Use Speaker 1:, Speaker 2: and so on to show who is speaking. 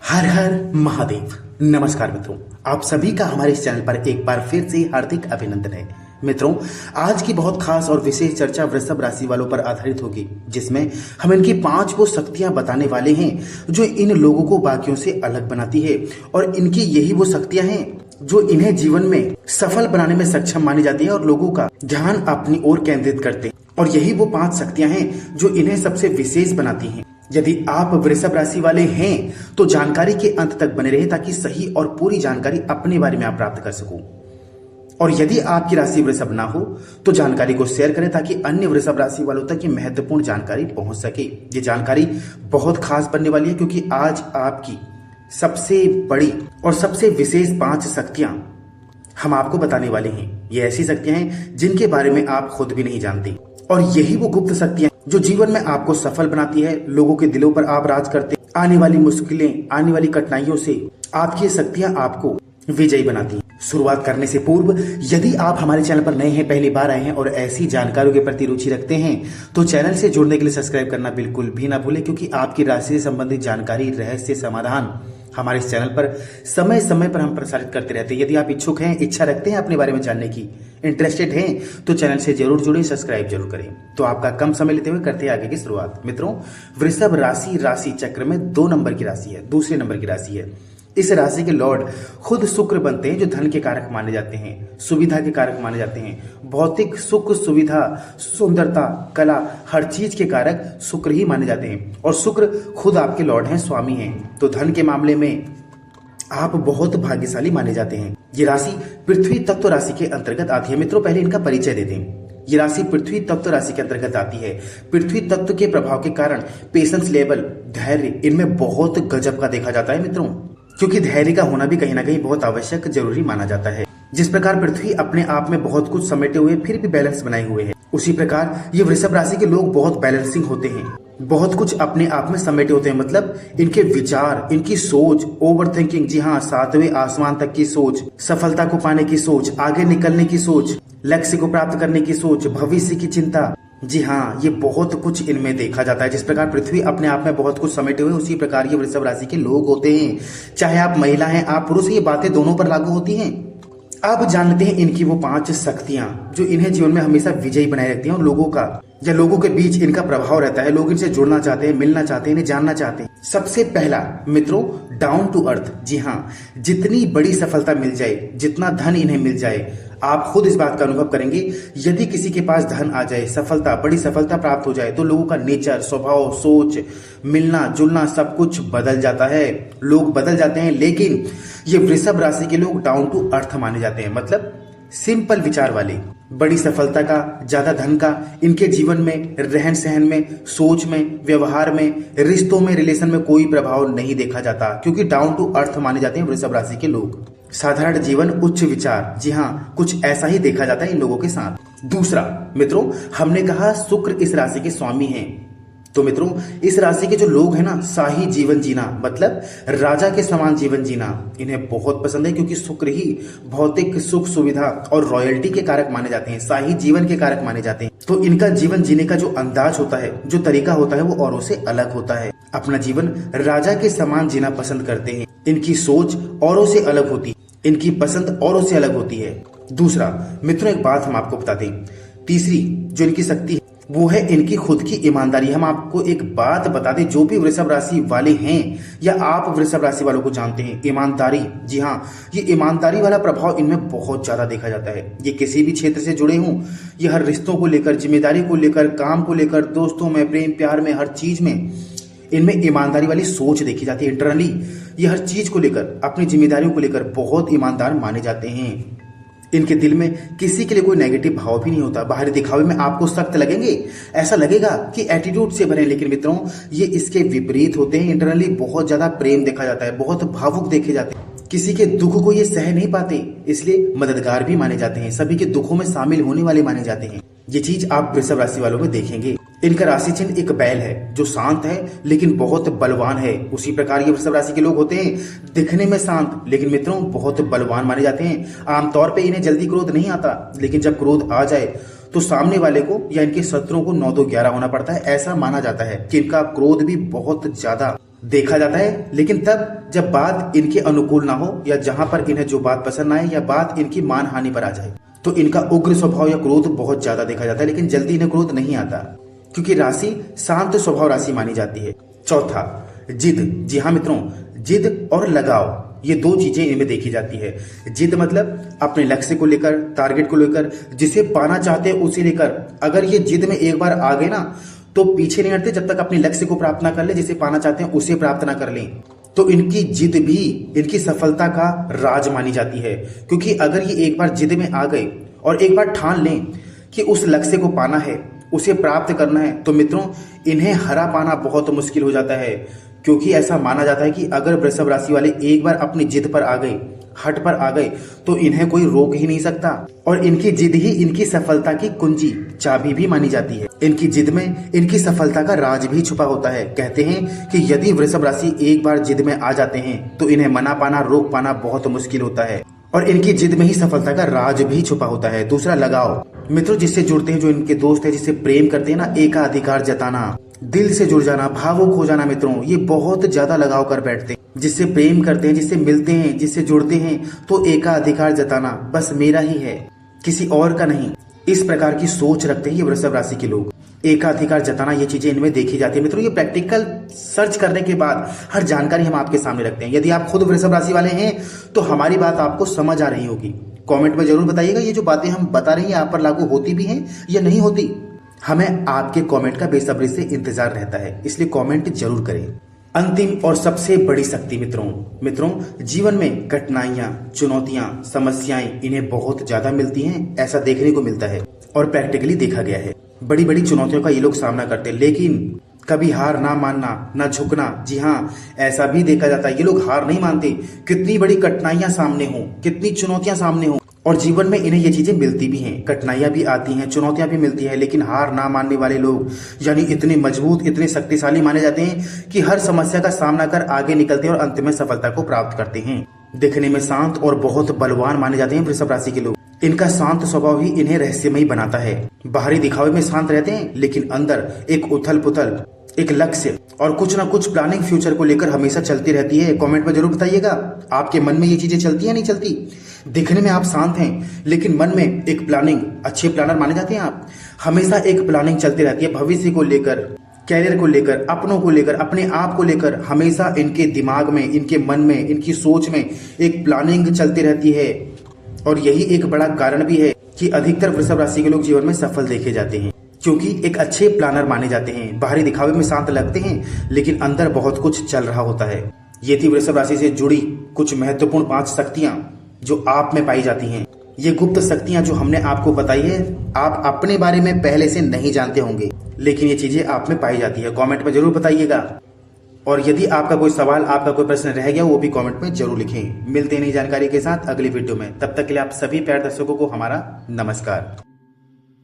Speaker 1: हर हर महादेव। नमस्कार मित्रों, आप सभी का हमारे इस चैनल पर एक बार फिर से हार्दिक अभिनंदन है। मित्रों, आज की बहुत खास और विशेष चर्चा वृषभ राशि वालों पर आधारित होगी, जिसमें हम इनकी 5 वो शक्तियां बताने वाले हैं जो इन लोगों को बाकियों से अलग बनाती है। और इनकी यही वो शक्तियां हैं जो इन्हें जीवन में सफल बनाने में सक्षम मानी जाती है और लोगों का ध्यान अपनी ओर केंद्रित करते हैं। और यही वो 5 शक्तियां हैं जो इन्हें सबसे विशेष बनाती हैं। यदि आप वृषभ राशि वाले हैं तो जानकारी के अंत तक बने रहे ताकि सही और पूरी जानकारी अपने बारे में आप प्राप्त कर सको। और यदि आपकी राशि वृषभ ना हो तो जानकारी को शेयर करें ताकि अन्य वृषभ राशि वालों तक ये महत्वपूर्ण जानकारी पहुंच सके। ये जानकारी बहुत खास बनने वाली है क्योंकि आज आपकी सबसे बड़ी और सबसे विशेष 5 शक्तियां हम आपको बताने वाले हैं। ये ऐसी शक्तियां हैं जिनके बारे में आप खुद भी नहीं जानते, और यही वो गुप्त शक्तियां जो जीवन में आपको सफल बनाती है। लोगों के दिलों पर आप राज करते, आने वाली मुश्किलें, आने वाली कठिनाइयों से आपकी ये शक्तियां आपको विजयी बनाती हैं। शुरुआत करने से पूर्व यदि आप हमारे चैनल पर नए हैं, पहली बार आए हैं और ऐसी जानकारियों के प्रति रुचि रखते हैं तो चैनल से जुड़ने के लिए सब्सक्राइब करना बिल्कुल भी ना भूलें, क्योंकि आपकी राशि से संबंधित जानकारी, रहस्य, समाधान हमारे इस चैनल पर समय समय पर हम प्रसारित करते रहते हैं। यदि आप इच्छुक हैं, इच्छा रखते हैं अपने बारे में जानने की, इंटरेस्टेड हैं, तो चैनल से जरूर जुड़ें, सब्सक्राइब जरूर करें। तो आपका कम समय लेते हुए करते हैं आगे की शुरुआत। मित्रों, वृषभ राशि चक्र में 2 नंबर की राशि है, दूसरे नंबर की राशि है। इस राशि के लॉर्ड खुद शुक्र बनते हैं, जो धन के कारक माने जाते हैं, सुविधा के कारक माने जाते हैं। भौतिक सुख, सुविधा, सुंदरता, कला, हर चीज के कारक शुक्र ही माने जाते हैं। और शुक्र खुद आपके लॉर्ड हैं, स्वामी हैं। तो धन के मामले में आप बहुत भाग्यशाली माने जाते हैं। ये राशि पृथ्वी तत्व राशि के अंतर्गत आती है। मित्रों, पहले इनका परिचय देते हैं। ये राशि पृथ्वी तत्व राशि के अंतर्गत आती है। पृथ्वी तत्व के प्रभाव के कारण पेशेंस लेवल, धैर्य इनमें बहुत गजब का देखा जाता है मित्रों, क्योंकि धैर्य का होना भी कहीं ना कहीं बहुत आवश्यक, जरूरी माना जाता है। जिस प्रकार पृथ्वी अपने आप में बहुत कुछ समेटे हुए फिर भी बैलेंस बनाए हुए है, उसी प्रकार ये वृषभ राशि के लोग बहुत बैलेंसिंग होते हैं, बहुत कुछ अपने आप में समेटे होते हैं। मतलब इनके विचार, इनकी सोच, ओवर थिंकिंग, जी हाँ, 7वें आसमान तक की सोच, सफलता को पाने की सोच, आगे निकलने की सोच, लक्ष्य को प्राप्त करने की सोच, भविष्य की चिंता, जी हाँ, ये बहुत कुछ इनमें देखा जाता है। जिस प्रकार पृथ्वी अपने आप में बहुत कुछ समेटे हुए, उसी प्रकार ये वृषभ राशि के लोग होते हैं। चाहे आप महिला हैं, आप पुरुष, ये बातें दोनों पर लागू होती हैं। अब जानते हैं इनकी वो 5 शक्तियां जो इन्हें जीवन में हमेशा विजयी बनाए रखती हैं और लोगों का या लोगों के बीच इनका प्रभाव रहता है। लोग इनसे जुड़ना चाहते हैं, मिलना चाहते हैं, इन्हें जानना चाहते हैं। सबसे पहला मित्रों, डाउन टू अर्थ। जी हाँ, जितनी बड़ी सफलता मिल जाए, जितना धन इन्हें मिल जाए, आप खुद इस बात का अनुभव करेंगे। यदि किसी के पास धन आ जाए, सफलता, बड़ी सफलता प्राप्त हो जाए, तो लोगों का नेचर, स्वभाव, सोच, मिलना जुलना सब कुछ बदल जाता है, लोग बदल जाते हैं। लेकिन ये वृषभ राशि के लोग डाउन टू अर्थ माने जाते हैं, मतलब सिंपल विचार वाले। बड़ी सफलता का, ज्यादा धन का इनके जीवन में, रहन सहन में, सोच में, व्यवहार में, रिश्तों में, रिलेशन में कोई प्रभाव नहीं देखा जाता, क्योंकि डाउन टू अर्थ माने जाते हैं वृषभ राशि के लोग। साधारण जीवन, उच्च विचार, जी हाँ, कुछ ऐसा ही देखा जाता है इन लोगों के साथ। दूसरा मित्रों, हमने कहा शुक्र इस राशि के स्वामी हैं, तो मित्रों इस राशि के जो लोग हैं ना, शाही जीवन जीना, मतलब राजा के समान जीवन जीना इन्हें बहुत पसंद है, क्योंकि शुक्र ही भौतिक सुख, सुविधा और रॉयल्टी के कारक माने जाते हैं, शाही जीवन के कारक माने जाते हैं। तो इनका जीवन जीने का जो अंदाज होता है, जो तरीका होता है, वो औरों से अलग होता है। अपना जीवन राजा के समान जीना पसंद करते हैं। इनकी सोच औरों से अलग होती है, इनकी पसंद औरों से अलग होती है। दूसरा मित्रों, एक बात हम आपको बता दें, तीसरी जो इनकी शक्ति है वो है इनकी खुद की ईमानदारी। हम आपको एक बात बता दें, जो भी वृषभ राशि वाले हैं या आप वृषभ राशि वालों को जानते हैं, ईमानदारी, जी हाँ, ये ईमानदारी वाला प्रभाव इनमें बहुत ज्यादा देखा जाता है। ये किसी भी क्षेत्र से जुड़े हों, ये हर रिश्तों को लेकर, जिम्मेदारी को लेकर, काम को लेकर, दोस्तों में, प्रेम प्यार में, हर चीज में इनमें ईमानदारी वाली सोच देखी जाती है। इंटरनली ये हर चीज को लेकर, अपनी जिम्मेदारियों को लेकर बहुत ईमानदार माने जाते हैं। इनके दिल में किसी के लिए कोई नेगेटिव भाव भी नहीं होता। बाहरी दिखावे में आपको सख्त लगेंगे, ऐसा लगेगा कि एटीट्यूड से भरे, लेकिन मित्रों ये इसके विपरीत होते हैं। इंटरनली बहुत ज्यादा प्रेम देखा जाता है, बहुत भावुक देखे जाते हैं। किसी के दुख को ये सह नहीं पाते, इसलिए मददगार भी माने जाते हैं, सभी के दुखों में शामिल होने वाले माने जाते हैं। ये चीज आप वृषभ राशि वालों में देखेंगे। इनका राशि चिन्ह एक बैल है, जो शांत है लेकिन बहुत बलवान है। उसी प्रकार ये वृषभ राशि के लोग होते हैं, दिखने में शांत लेकिन मित्रों बहुत बलवान माने जाते हैं। आमतौर पे इन्हें जल्दी क्रोध नहीं आता, लेकिन जब क्रोध आ जाए तो सामने वाले को या इनके शत्रुओं को 9-2-11 होना पड़ता है। ऐसा माना जाता है कि इनका क्रोध भी बहुत ज्यादा देखा जाता है, लेकिन तब जब बात इनके अनुकूल ना हो या जहां पर इन्हें जो बात पसंद ना आए या बात इनकी मानहानि पर आ जाए तो इनका उग्र स्वभाव या क्रोध बहुत ज्यादा देखा जाता है, लेकिन जल्दी इन्हें क्रोध नहीं आता क्योंकि राशि शांत स्वभाव राशि मानी जाती है। चौथा, जिद। जी हाँ मित्रों, जिद और लगाव ये दो चीजें इनमें देखी जाती है। जिद मतलब अपने लक्ष्य को लेकर, टारगेट को लेकर, जिसे पाना चाहते हैं उसे लेकर अगर ये जिद में एक बार आ गए ना तो पीछे नहीं हटते जब तक अपने लक्ष्य को प्राप्त ना कर ले, जिसे पाना चाहते हैं उसे प्राप्त ना कर लें। तो इनकी जिद भी इनकी सफलता का राज मानी जाती है, क्योंकि अगर ये एक बार जिद में आ गए और एक बार ठान लें कि उस लक्ष्य को पाना है, उसे प्राप्त करना है, तो मित्रों इन्हें हरा पाना बहुत मुश्किल हो जाता है। क्योंकि ऐसा माना जाता है कि अगर वृषभ राशि वाले एक बार अपनी जिद पर आ गए, हट पर आ गए, तो इन्हें कोई रोक ही नहीं सकता और इनकी जिद ही इनकी सफलता की कुंजी, चाबी भी मानी जाती है। इनकी जिद में इनकी सफलता का राज भी छुपा होता है। कहते हैं कि यदि वृषभ राशि एक बार जिद में आ जाते हैं तो इन्हें मना पाना, रोक पाना बहुत मुश्किल होता है और इनकी जिद में ही सफलता का राज भी छुपा होता है। दूसरा, लगाव। मित्रों जिससे जुड़ते हैं, जो इनके दोस्त है, जिससे प्रेम करते हैं ना, एकाधिकार जताना, दिल से जुड़ जाना, भावुक हो जाना, मित्रों ये बहुत ज्यादा लगाव कर बैठते हैं। जिससे प्रेम करते हैं, जिससे मिलते हैं, जिससे जुड़ते हैं तो एकाधिकार जताना, बस मेरा ही है, किसी और का नहीं, इस प्रकार की सोच रखते हैं ये वृषभ राशि के लोग। एकाधिकार जताना, ये चीजें इनमें देखी जाती है। मित्रों ये प्रैक्टिकल सर्च करने के बाद हर जानकारी हम आपके सामने रखते हैं। यदि आप खुद वृषभ राशि वाले हैं तो हमारी बात आपको समझ आ रही होगी। कमेंट में जरूर बताइएगा ये जो बातें हम बता रहे हैं आप पर लागू होती भी हैं या नहीं होती। हमें आपके कमेंट का बेसब्री से इंतजार रहता है, इसलिए कमेंट जरूर करें। अंतिम और सबसे बड़ी शक्ति मित्रों जीवन में कठिनाइयां, चुनौतियां, समस्याएं इन्हें बहुत ज्यादा मिलती हैं, ऐसा देखने को मिलता है और प्रैक्टिकली देखा गया है। बड़ी बड़ी चुनौतियों का ये लोग सामना करते हैं, लेकिन कभी हार ना मानना, ना झुकना। जी हाँ, ऐसा भी देखा जाता है ये लोग हार नहीं मानते। कितनी बड़ी कठिनाइयां सामने हो, कितनी चुनौतियां सामने हो और जीवन में इन्हें ये चीजें मिलती भी हैं, कठिनाइयां भी आती हैं, चुनौतियां भी मिलती हैं, लेकिन हार ना मानने वाले लोग यानी इतने मजबूत, इतने शक्तिशाली माने जाते हैं कि हर समस्या का सामना कर आगे निकलते हैं और अंत में सफलता को प्राप्त करते हैं। दिखने में शांत और बहुत बलवान माने जाते हैं वृषभ राशि के लोग। इनका शांत स्वभाव ही इन्हें रहस्यमयी बनाता है। बाहरी दिखावे में शांत रहते हैं, लेकिन अंदर एक उथल पुथल, एक लक्ष्य और कुछ ना कुछ प्लानिंग फ्यूचर को लेकर हमेशा चलती रहती है। कमेंट में जरूर बताइएगा आपके मन में ये चीजें चलती है नहीं चलती। दिखने में आप शांत हैं, लेकिन मन में एक प्लानिंग, अच्छे प्लानर माने जाते हैं आप। हमेशा एक प्लानिंग चलती रहती है, भविष्य को लेकर, कैरियर को लेकर, अपनों को लेकर, अपने आप को लेकर। हमेशा इनके दिमाग में, इनके मन में, इनकी सोच में एक प्लानिंग चलती रहती है और यही एक बड़ा कारण भी है कि अधिकतर वृषभ राशि के लोग जीवन में सफल देखे जाते हैं, क्योंकि एक अच्छे प्लानर माने जाते हैं। बाहरी दिखावे में शांत लगते हैं, लेकिन अंदर बहुत कुछ चल रहा होता है। ये थी वृषभ राशि से जुड़ी कुछ महत्वपूर्ण 5 शक्तियां जो आप में पाई जाती हैं। ये गुप्त शक्तियां जो हमने आपको बताई है, आप अपने बारे में पहले से नहीं जानते होंगे, लेकिन ये चीजें आप में पाई जाती है। कमेंट में जरूर बताइएगा और यदि आपका कोई सवाल, आपका कोई प्रश्न रह गया वो भी कमेंट में जरूर लिखें। मिलते हैं नई जानकारी के साथ अगली वीडियो में। तब तक के लिए आप सभी प्यारे दर्शकों को हमारा नमस्कार।